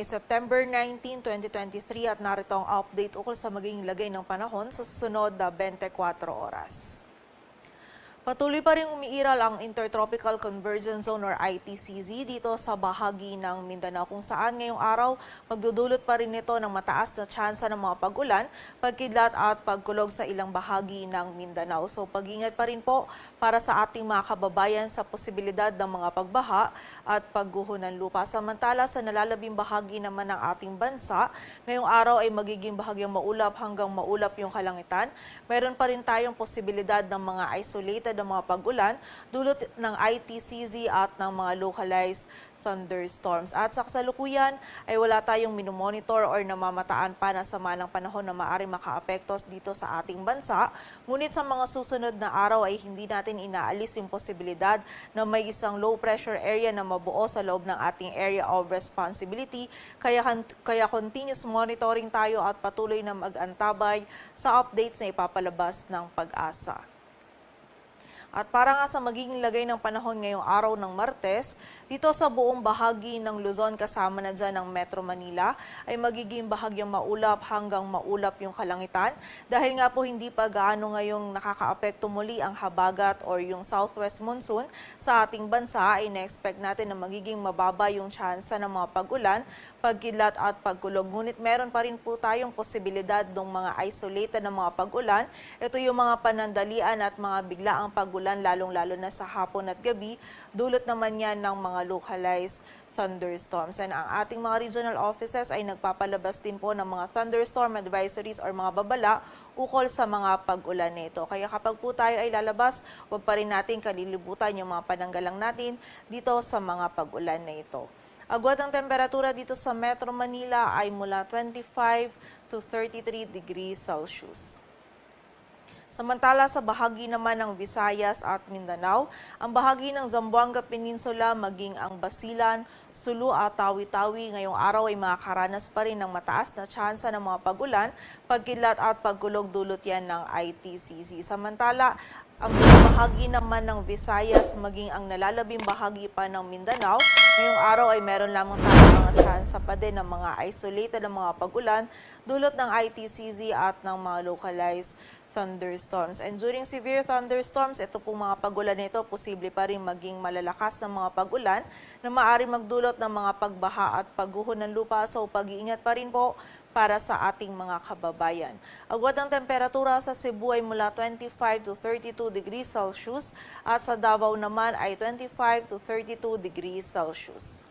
September 19, 2023 at narito ang update ukol sa magiging lagay ng panahon sa susunod na 24 oras. Patuloy pa rin umiiral ang Intertropical Convergence Zone or ITCZ dito sa bahagi ng Mindanao kung saan ngayong araw magdudulot pa rin nito ng mataas na tsansa ng mga pag-ulan, pagkidlat at pagkulog sa ilang bahagi ng Mindanao. So pag-ingat pa rin po para sa ating mga kababayan sa posibilidad ng mga pagbaha at pagguho ng lupa. Samantala sa nalalabing bahagi naman ng ating bansa, ngayong araw ay magiging bahagyang maulap hanggang maulap yung kalangitan. Mayroon pa rin tayong posibilidad ng mga isolated ng mga pag-ulan, dulot ng ITCZ at ng mga localized thunderstorms. At sa kasalukuyan ay wala tayong minomonitor or namamataan pa na sama ng panahon na maaaring makaapektos dito sa ating bansa. Ngunit sa mga susunod na araw ay hindi natin inaalis yung posibilidad na may isang low pressure area na mabuo sa loob ng ating area of responsibility. Kaya continuous monitoring tayo at patuloy na mag-antabay sa updates na ipapalabas ng Pag-asa. At para nga sa magiging lagay ng panahon ngayong araw ng Martes, dito sa buong bahagi ng Luzon kasama na dyan ng Metro Manila ay magiging bahagyang maulap hanggang maulap yung kalangitan. Dahil nga po hindi pa gaano ngayong nakakaapekto muli ang habagat or yung southwest monsoon sa ating bansa, ay na-expect natin na magiging mababa yung tsansa ng mga pag-ulan, pagkilat at pagkulog. Ngunit meron pa rin po tayong posibilidad ng mga isolated na mga pag-ulan. Ito yung mga panandalian at mga biglaang pag-ulan lalong-lalo na sa hapon at gabi. Dulot naman yan ng mga localized thunderstorms. And ang ating mga regional offices ay nagpapalabas din po ng mga thunderstorm advisories or mga babala ukol sa mga pag-ulan nito. Kaya kapag po tayo ay lalabas, huwag pa rin natin kalilibutan yung mga pananggalang natin dito sa mga pag-ulan na ito. Agwat ang temperatura dito sa Metro Manila ay mula 25 to 33 degrees Celsius. Samantala sa bahagi naman ng Visayas at Mindanao, ang bahagi ng Zamboanga Peninsula maging ang Basilan, Sulu at Tawi-Tawi ngayong araw ay makakaranas pa rin ng mataas na tsansa ng mga pag-ulan, pagkilat at pagkulog dulot yan ng ITCZ. Samantala, ang bahagi naman ng Visayas maging ang nalalabing bahagi pa ng Mindanao, ngayong araw ay meron lamang tayong mga tsansa pa din ng mga isolated na mga pag-ulan, dulot ng ITCZ at ng mga localized thunderstorms. And during severe thunderstorms, ito po mga pag-ulan nito, posible pa rin maging malalakas ng mga pag-ulan na maaaring magdulot ng mga pagbaha at pagguho ng lupa. So pag-iingat pa rin po para sa ating mga kababayan. Agwat ang temperatura sa Cebu ay mula 25 to 32 degrees Celsius at sa Davao naman ay 25 to 32 degrees Celsius.